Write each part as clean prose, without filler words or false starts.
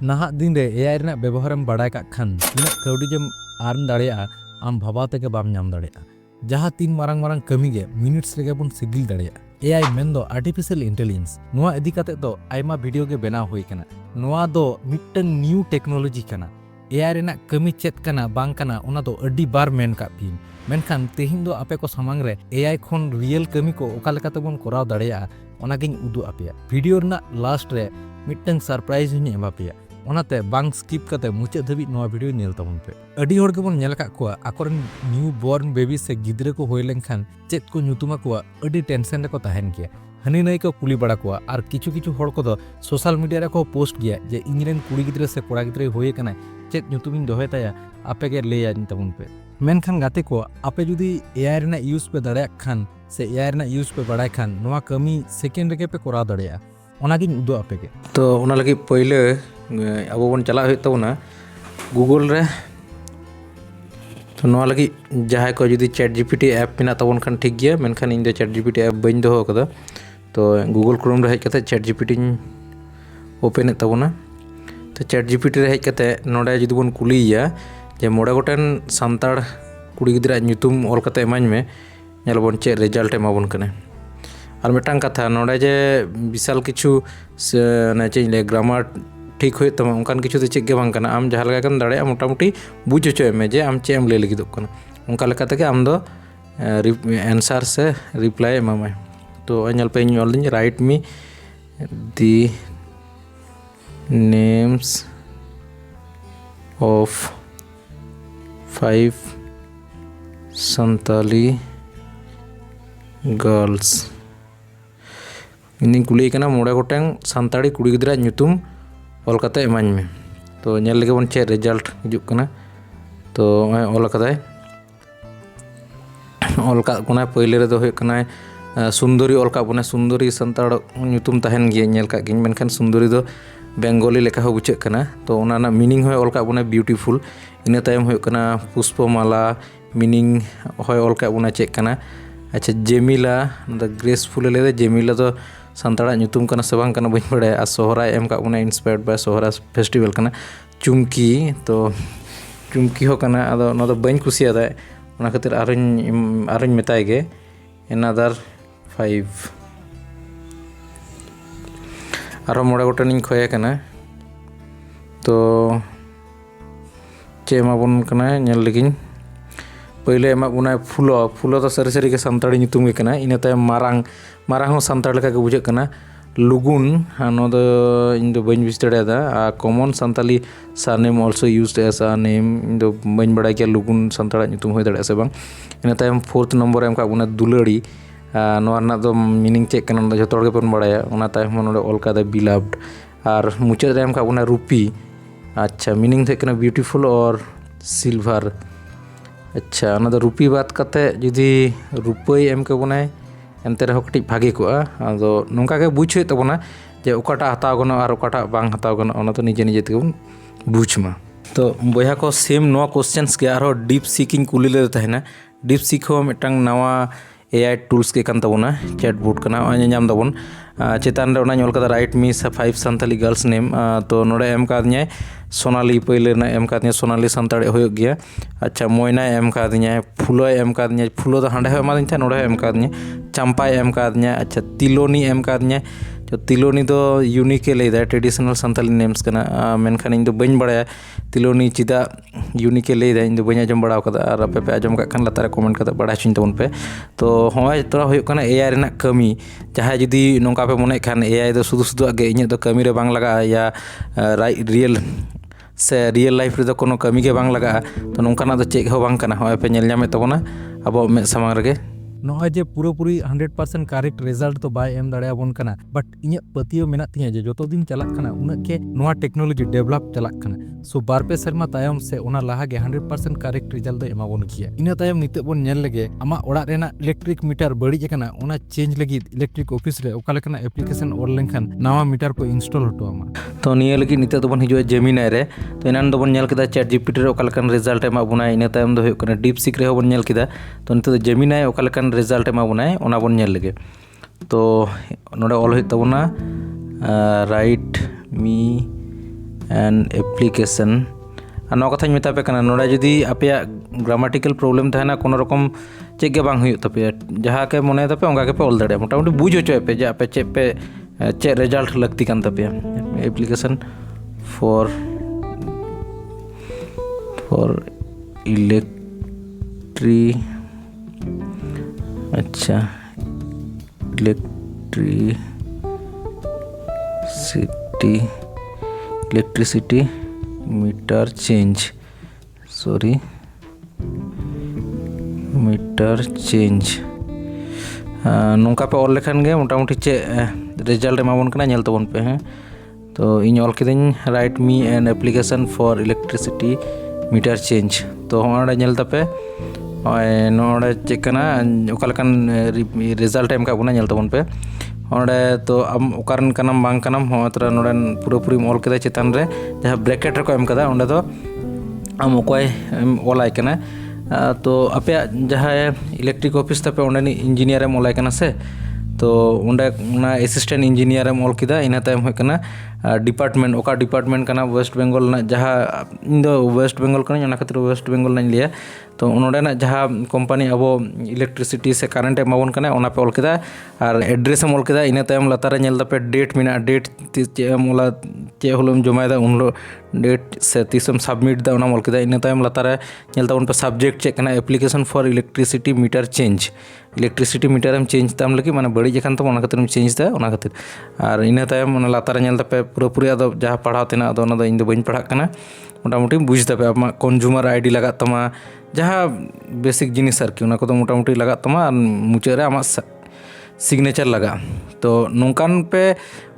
नाहक दिन रे एआई रेना व्यवहारम बाड़ाय काग खान तिनाक काउडी जेम आर्न दाड़ेया आम भाबाव तेगे बाम नाम दाड़ेया जहाँ तीन मारांग मारांग कमी गे मिनिट्स रेगे बन सिगिल दाड़ेया एआई मेन दो आर्टिफिशियल इंटेलिजेंस नोआ इदी काते दो आयमा वीडियो गे बनाव हुई कना नोआ दो मिट्टन न्यू टेक्नोलॉजी कना एआई रेना कमी चेत कना बांग कना ओना दो अड्डी बार मेन का पिन मेनखान तेहिं दो आपे को सामांग रे एआई खोन रियल कमी को ओका लेकाते बन कराव दाड़ेया ओनागिन उदु आपेया वीडियो रेना लास्ट रे मिट्टन सरप्राइज हुनी एमा पेया ओनाते बांग स्किप काते मुचे धाबी नोआ वीडियो नेल ताबन पे अडी होड़ गेबन नेल का कोआ आकोरन न्यू बॉर्न बेबी से गिद्रे को होय लेनखान चेत को ᱧᱩᱛᱩᱢᱟ कोआ अडी टेंशन रे को तहन गया हनी नई को कुली बड़ा कोआ आर किछु किछु होड़ को दो सोशल मीडिया रे को पोस्ट गया जे इनरेन कुड़ी गिद्रे से कोड़ा गिद्रे होय कना चेत ᱧᱩᱛᱩᱢᱤᱧ दोहे ताया आपे के लेया ताबन पे मेनखान गाते को आपे जुदी एआई रेना यूज पे दाड़ाया खान से एआई रेना यूज पे बड़ाय खान नोआ कमी सेकेंड रेगे पे कोरा दाड़ाया ओनागिन उदो आपे के तो ओना लगी पहिले अब बन चला हुई तबना गूगल रे तो नोआ लगी जहाँ को जुदी चैट जीपीटी ऐप मेना तबन खान ठीक गया मेनखान इन दो चैट जीपीटी ऐप बइन दोहो कदा तो गूगल क्रोम रे हेज कते चैट जीपीटी ओपन तबना तो चैट जीपीटी रे हेज कते नोडे जुदी बन कुलिया जे मोड़े गोटेन सानताड़ कुड़ी गिद्रा ᱧᱩᱛᱩᱢ ऑल कते एमाñ में नेलबन चे रिजल्ट एमाबन कने और मिटांग कथा नोडे जे विशाल किछु ने चे ले ग्रामर ठीक हो तम उनकान किछु तो चेक गे बांग कना आम जहां लगा कन दाड़े मोटामुटी बुझ होचो में जे आम चे एम ले लगिदो कना उनका लेका तके आम दो आंसर से रिप्लाई एमामे तो अनल पे इन ऑल write me the names of 5 Santali girls इन कुली कना मोड़े गोटें सानताड़ी कुड़ी गिद्रा ᱧᱩᱛᱩᱢ ऑल कते एमाñ में तो नेल लगे बन चे रिजल्ट हिजुक कना तो ऑल कदाय ऑल का कोना पहिले रे दो होय कना सुंदरी ऑल का बने सुंदरी सानताड़ ᱧᱩᱛᱩᱢ तहन गे नेल का गिन मेनखान सुंदरी दो बेंगोली लेका हो बुझे कना तो ओना ना मीनिंग होय ऑल का बने ब्यूटीफुल इन तायम होय कना पुष्पमाला मीनिंग होय ऑल का बने चेक कना अच्छा जेमिला द ग्रेसफुल ले जेमिला तो सानताड़ा ᱧᱩᱛᱩᱢ कना से बांग कना बइन बड़े आ सोहराय एम का बने इंस्पायर्ड बाय सोहरा फेस्टिवल कना चुमकी तो चुमकी हो कना अदो न दो बइन कुसिया दा ओना खातिर आरन मेताय गे अनदर 5 आरो मोड़े गोटेन इन खोया कना तो चे एमाबन कना नेल लगिन पहले एमा बुना फुलो फुलो तो सारी सारी के सानताड़ी ᱧᱩᱛᱩᱢ गे कना इन तायम मारांग मारांग हो सानताड़ लेका के बुझे कना लुगुन नो दो इन दो बइन बिस दाड़ेदा common Santali surname also used as a name इन दो बइन बड़ा के लुगुन सानताड़ा ᱧᱩᱛᱩᱢ होय दाड़े से बांग इन तायम फोर्थ नंबर एम का बुना दुलड़ी नोआ ना दो मीनिंग चेक कना जतो हर के पन बड़ाया ओना तायम नोडे ऑल का द बिलव्ड और मुचाद रे एम का बुना रूपी अच्छा मीनिंग थे कना ब्यूटीफुल और सिल्वर अच्छा ना दो रूपी बात कते जुदी रुपई एम के बनाए एनते रहो कटी भागे को आदो नोंका के बुझ होय तबना जे ओकाटा हताव गनो और ओकाटा बांग हताव गनो ओना तो निजे निजे ते बुझमा तो बया को सेम नो क्वेश्चंस के आरो डीप सीकिंग कुली ले तहना डीप सीक हो मिटंग नवा एआई टूल्स के कान तबना चैट बोट कना नाम दबन चेतान रे ओना ᱧᱚᱞ कदा राइट मी 5 संताली गर्ल्स नेम तो नोडे एम कादन्या सोनाली पहिले ना एम कादन्या सोनाली संताड़े होय गया अच्छा मोयना एम कादन्या फुलो एम कादन्या फुलो तो हांडे एमा दिन था नोडे एम कादन्या चंपा एम कादन्या अच्छा तिलोनी एम कादन्या तो तिलोनी तो यूनिक ले दा ट्रेडिशनल संताली नेम्स कना मेनखान इन दो बइन बड़ाया तिलोनी चिदा यूनिक ले दा इन दो बइन आजम बड़ा कदा और आपे पे आजम का खान लातारे कमेंट कदा बड़ा चिन तबन पे तो होय तोरा होय कना एआई रेना कमी जहां जुदी नोंका पे मने खान एआई दो सुदु सुदु आगे इन दो कमी रे बांग लगा या रियल से रियल लाइफ रे दो कोनो कमी के बांग लगा तो नोंकाना दो चेक हो बांग कना होय पे नेल ᱧᱟᱢᱮ तबना अब मे सामांग रे नॉय जे पूरी 100% करेक्ट रिजल्ट तो बाय एम दाड़े बन कना बट इᱧ पतियो मेना तिया जे जतो दिन चलाक कना उना के नोआ टेक्नोलॉजी डेवलप चलाक कना सो बार पे शर्मा तायम से ओना लाहा गे 100% करेक्ट रिजल्ट दो एमा बन किया इना तायम निते बन नेल लगे आमा ओड़ा रेना इलेक्ट्रिक मीटर बड़ी कना ओना चेंज लगी इलेक्ट्रिक ऑफिस रे ओका लेकना एप्लीकेशन ऑल लेनखान नवा मीटर को इंस्टॉल हटो आमा तो निया लगी निते तो बन हिजो जेमिनाई रे तो इनान दो बन नेल केदा चैट जीपीटी रे ओका लेकन रिजल्ट एमा बुना इना तायम दो होय कना डीप सीक रे बन नेल केदा तो निते जेमिनाई ओका लेकन रिजल्ट एमा बुना ओना बन नेल लगे तो नोडे ऑल होय तबना राइट मी एंड एप्लीकेशन और नौ कथा मेता पे नोड़ा जुदी आपे ग्रामाटिकल प्रॉब्लम तहना कोनो रकम चेक के बांग हुई तपे जहाँ के मने तपे ओंगा के पे ऑल दड़े मोटामुटी बुझ होचो पे जे आपे चे रिजल्ट लगती कान तपे एप्लीकेशन फॉर अच्छा इलेक्ट्रिसिटी मीटर चेंज नौका पे ऑल लेखान गे मोटामुटी चे रिजल्ट एमाबन कना नेल तबन पे हैं तो इन ऑल किदिन write me an application for electricity meter change तो होंडे नेल तपे नोड़े चेकना ओकालकान रिजल्ट एम का बुना नेल तबन पे ओंडे तो आम ओकारन कनाम बांग कनाम होतरा नोडन पूरी ऑल केदा चेतान रे जहाँ ब्रैकेट रे को एम कदा ओंडे तो आम ओकय ऑलाय कना तो आपे जहाँ इलेक्ट्रिक ऑफिस तपे ओंडे इंजीनियर एम ऑलाय कना से तो ओंडे असिस्टेंट इंजीनियर एम ऑल किदा इना तायम होय कना डिपार्टमेंट ओका डिपार्टमेंट कना वेस्ट बेंगल ना जहाँ इन दो वेस्ट बेंगल कना ओना खातिर वेस्ट बेंगल ना लिया तो नोडेना जहाँ कंपनी अब इलेक्ट्रिसिटी से कारेंट एमाबन कना ओना पे ऑल किदा और एड्रेस एम ऑल किदा इना तायम लातारे नेल दपे डेट मिना डेट चे एम ओला चे होलम जमायदा उन डेट से तीसम सबमिट दा ओना ऑल किदा इना तायम लातारे नेल ताबन पे सब्जेक्ट चेक कना application for electricity meter change electricity meter एम चेंज ताम लगी माने बड़ी जखान तो ओना खातिर चेंज दा ओना खातिर और इना तायम ओना लातारे नेल दपे पूरा अदो जहाँ पढ़ाव तेना अदो ओना दो इन दो बइन पढ़ा कना मोटामुटी बुझ दपे आमा कंज्यूमर आईडी लगा तमा जहाँ बेसिक जिनिस आरकी ओना कोदो मोटामुटी लगा तमा मुचाद रे आमा सिग्नेचर लगा तो नौकान पे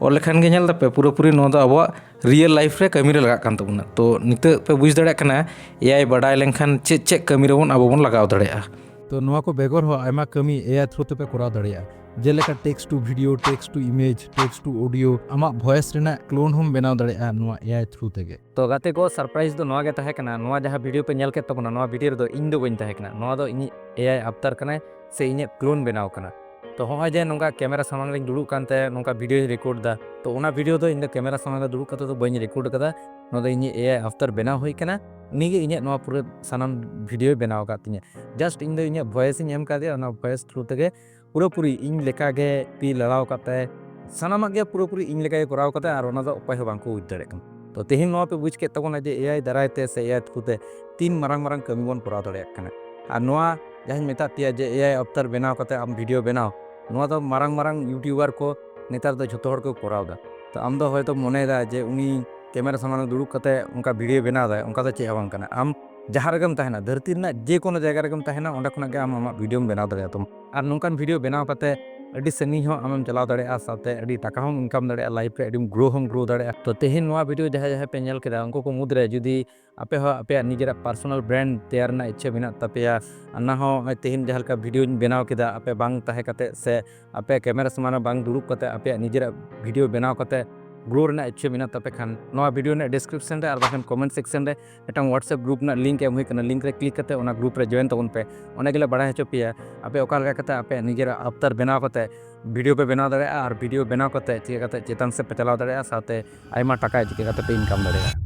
ऑल लेखान गे नेल दपे पूरी नो दो अब रियल लाइफ रे कमी रे लगा कान तबुना तो निते पे बुझ दड़े कना एआई बडाय लेनखान चे कमी रे बोन अब बोन लगाव दड़ेया तो नोआ को बेगर हो आयमा कमी एआई थ्रू ते पे कराव दड़ेया जेलेका text to video text to image text to audio आमा वॉइस रेना क्लोन हम बनाव दड़ेया नोआ एआई थ्रू तेगे तो गाते को सरप्राइज दो नोआ गे तहे कना नोआ जहां वीडियो पे नेल के तबना नोआ वीडियो रे दो इन दो बइन तहे कना नोआ दो इन एआई अवतार कना से इन क्लोन बनाव कना तो होय जे नोंगा कैमरा सामने रे दुड़ू कानते नोंगा वीडियो रिकॉर्ड दा तो ओना वीडियो दो इन कैमरा सामने दुड़ू कते तो बइन रिकॉर्ड कदा नो दो इन एआई अवतार बनाव होय कना नीगे इन नोआ पूरे सानाम वीडियो बनाव का तिने जस्ट इन दो इन वॉइस इन एम का दे ओना वॉइस थ्रू तेगे पूरी इन लेका गे पी लड़ाव काते सानामा गे पूरी इन लेका गे कराव काते और ओना दो उपाय हो बांको बुझ दड़े कन तो तेहिन नोआ पे बुझ के तबना जे एआई दारायते से एआई थ्रू ते तीन मारंग कमी बन कराव दड़े कना और नोआ जहां मेता पिया जे एआई अवतार बनाव काते आम वीडियो बनाव नोआ दो मारंग यूट्यूबर को नेतार दो जतो हर को कराव दा तो आम दो होयतो मने दा जे उनी कैमरा सामने दुड़ू काते उनका वीडियो बनाव दा उनका दो चे हवां कना आम जहाँ रगम तहना धरती ना जे कोनो जगह रगम तहना ओंडे खना गे आम वीडियो बनाव दाड़े तुम और नोंकान वीडियो बनाव काते अड़ी सनी हो आम चलाव दाड़े साथे अड़ी टाका हम इनकम दाड़े लाइफ रे अड़ी ग्रो दाड़े तो तेहिन नोआ वीडियो जहाँ पे नेल केदा उनको को मुद्रे जुदी आपे हो आपे निजेरा पर्सनल ब्रांड तैयार ना इच्छा बिना तपेया अन्ना हो तेहिन जहाँ का वीडियो बनाव केदा आपे बांग तहे काते से आपे कैमरा सामने बांग दुड़ुब काते आपे निजेरा वीडियो बनाव काते ग्रो रेना इच्छा बिना तपे खान नोआ वीडियो ने डिस्क्रिप्शन रे और बाखन कमेंट सेक्शन रे एटंग व्हाट्सएप ग्रुप ना लिंक एम हुई कना लिंक रे क्लिक काते ओना ग्रुप रे जॉइन तबन पे ओने गेले बड़ा हचो पिया आपे ओका लगा काते आपे निजेरा अवतार बनाव काते वीडियो पे बनाव दाड़े और वीडियो बनाव काते चिका काते चेतन से पे चलाव दाड़े साथे आयमा टाका चिका काते पे इनकम दाड़े।